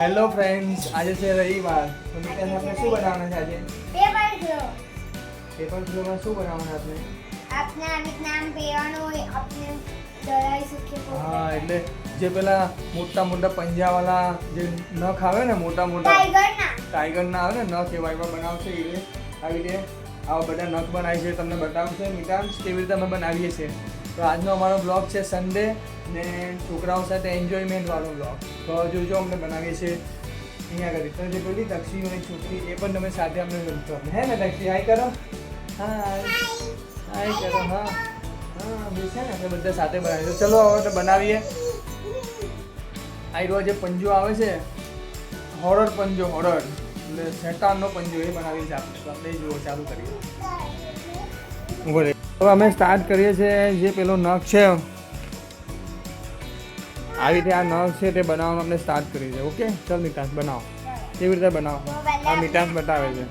Hello friends, આજે છે રવિવાર. તો મીઠાઈ આપણે શું બનાવવાના છે આજે? Paper glow. પેપર ગ્લોમાં શું બનાવવાના આપણે? આપને આમિત નામ પીવાનું હોય આપને દરાઈ સુખી કો. હા, એટલે જે પેલા મોટા મોટા પંજાવાળા જે નખ આવે ને, મોટા મોટા ટાઈગર ના આવે ને નખ, એવા એવા બનાવશે. એ આવી રીતે આવા બધા નખ બનાવી છે, તમને બતાવશે મીઠાઈ કેવી રીતે અમે બનાવીએ છીએ. તો આજનો અમારો બ્લોગ છે સન્ડે ને છોકરાઓ સાથે એન્જોયમેન્ટ વાળો બ્લોગ. તો જોજો અમને બનાવીએ છીએ અહીંયા આગળ. તો જે પેલી દક્ષિણની છોકરી એ પણ તમે સાથે અમને ગમતો હે ને દક્ષિણ? હાય કરો, હાય કરો. હા હા, બી છે ને આપણે બધા સાથે બનાવીએ. ચલો હવે તો બનાવીએ. આ જે પંજો આવે છે, હોરર પંજો, હોરર એટલે શેતાનનો પંજો, એ બનાવી છે આપણે. તો આપણે જુઓ, ચાલુ કરીએ. હવે અમે સ્ટાર્ટ કરીએ છીએ. જે પેલો નખ છે, આવી રીતે આ નખ છે તે બનાવવાનું આપણે સ્ટાર્ટ કરીએ છીએ. ઓકે, ચાલ મીઠાશ બનાવો. કેવી રીતે બનાવો આ મીઠાશ બતાવે છે.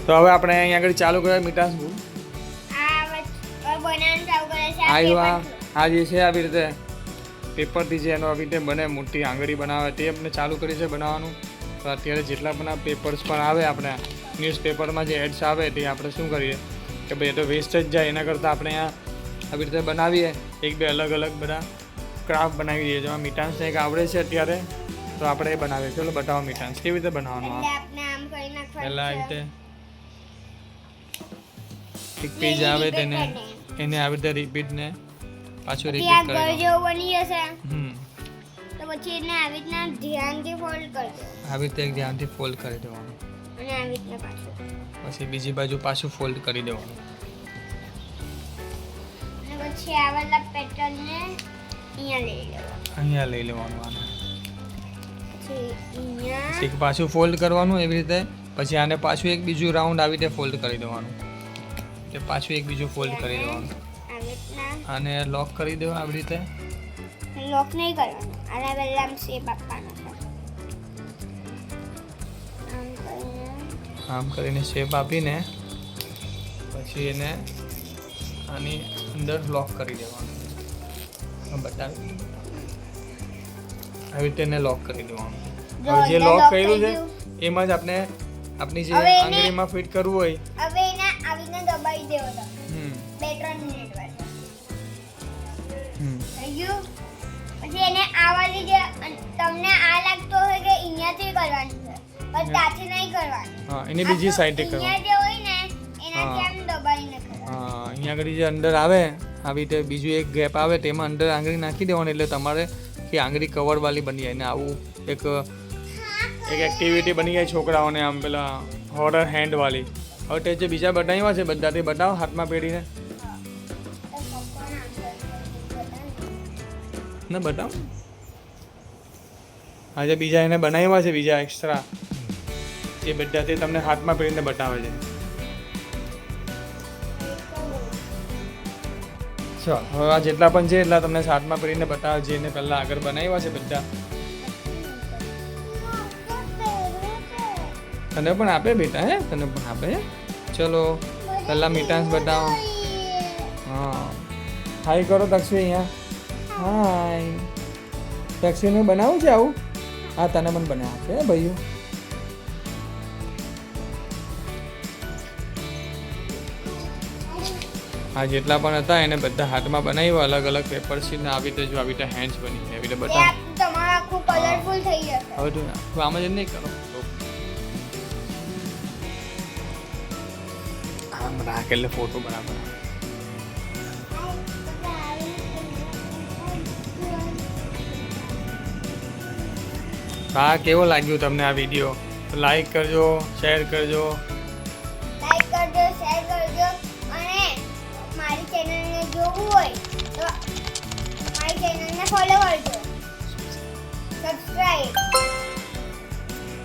તો હવે આપણે અહીંયા આગળ ચાલુ કરીએ મીઠાશ. આ જે છે આવી રીતે પેપરથી છે એનો આવી રીતે બને, મોટી આંગળી બનાવે, તે આપણે ચાલુ કરી છે બનાવવાનું. તો અત્યારે જેટલા પણ આ પેપર્સ પણ આવે, આપણે ન્યૂઝપેપરમાં જે એડ્સ આવે તે આપણે શું કરીએ કે ભાઈ એ તો વેસ્ટ જ જાય. એના કરતાં આપણે અહીંયા આવી રીતે બનાવીએ, એક બે અલગ અલગ બધા ક્રાફ્ટ બનાવી દઈએ. જેમાં મીઠાશને એક આવડે છે અત્યારે, તો આપણે એ બનાવીએ. ચલો બતાવો મીઠાશ કેવી રીતે બનાવવાનું. પહેલાં આવી રીતે એક પેજ આવે તેને એને આવી રીતે રિપીટને પાછું રિપીટ કરજો બની જશે. તો પછી એને આવી રીતના ધ્યાનથી ફોલ્ડ કરજો. આવી રીતે એક ધ્યાનથી ફોલ્ડ કરી દેવાનું અને આવી રીતના પાછું, પછી બીજી બાજુ પાછું ફોલ્ડ કરી દેવાનું. અને પછી આ વાળા પેટર્નને અહીંયા લઈ લેવાનું. આને પછી અહીંયા એક પાછું ફોલ્ડ કરવાનું એવી રીતે. પછી આને પાછું એક બીજું રાઉન્ડ આવી રીતે ફોલ્ડ કરી દેવાનું. એટલે પાછું એક બીજું ફોલ્ડ કરી દેવાનું. આવી રીતના આને લોક કરી દેવા આવી રીતે. લોક નહીં કરવાનું, આના પહેલા આમ શેપ આપવાનો છે. આમ કરીને શેપ આપીને પછી એને આની અંદર લોક કરી દેવાનું. બતાવી આવી રીતે એને લોક કરી દેવાનું. હવે જે લોક કર્યું છે એમાં જ આપણે આપણી જે આંગળીમાં ફિટ કરવું હોય, હવે એને આવીને દબાઈ દેવો તો 2-3 મિનિટ માટે થઈ ગયું. પછી એને આવાની જે તમને આ લાગતો હોય કે અહીંયાથી કરવાનું છે, પણ ત્યાંથી નહીં કરવાનું. હા, એની બીજી સાઈડે કરવાનું. અહીંયા જે હોય ને એનાથી આમ દબાઈને કરવાનું. હા, અહીંયા આગળ જે અંદર આવે આવી રીતે બીજું એક ગેપ આવે, તેમાં અંદર આંગળી નાખી દેવાની. એટલે તમારે કે આંગળી કવરવાળી બની જાય ને આવું એક એક્ટિવિટી બની જાય છોકરાઓને, આમ પેલા હોરર હેન્ડવાળી. હવે તે જે બીજા બનાવ્યા છે બધા તે બતાવો હાથમાં પહેરીને. ના બતાવો. આજે બીજા એને બનાવ્યા છે, બીજા એક્સ્ટ્રા એ બધા તે તમને હાથમાં પહેરીને બતાવે છે. ચાલો હવે આ જેટલા પણ છે એટલા તમને હાથમાં પહેરીને બતાવે છે. એને પહેલાં આગળ બનાવ્યા છે બધા. તને પણ આપે બેટા? હે, તને પણ આપે. ચલો પહેલાં મીઠાશ બતાવો. હા, હાય કરો દક્ષિણ. અહીંયા હાય. દક્ષિણનું બનાવું છે આવું? હા, તને પણ બનાવ્યું છે ભાઈઓ. હા, જેટલા પણ હતા એને બધા હાથમાં બનાવ્યા અલગ અલગ પેપર છે ને આવી રીતે જો આવી રીતે હેન્ડ્સ બની છે. આવી રીતે બતાવો. તમારું આખું કલરફુલ થઈ જશે. હવે તું આમાં જ નહીં કરો, આમ રાખ એટલે ફોટો બરાબર. હા, કેવો લાગ્યું તમને આ વિડીયો? લાઈક કરજો, શેર કરજો. લાઈક કરજો, શેર કરજો અને મારી ચેનલને જોવું હોય તો મારી ચેનલને ફોલો કરજો.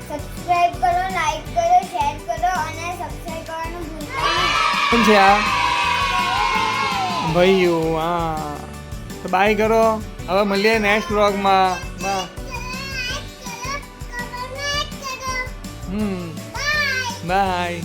સબસ્ક્રાઇબ કરો, લાઈક કરો, શેર કરો અને સબસ્ક્રાઇબ કરવાનું ભૂલતા નહીં. કોણ છે આ ભાઈઓ? હા, તો બાય કરો. હવે મળીએ નેક્સ્ટ વ્લોગમાં. બાય.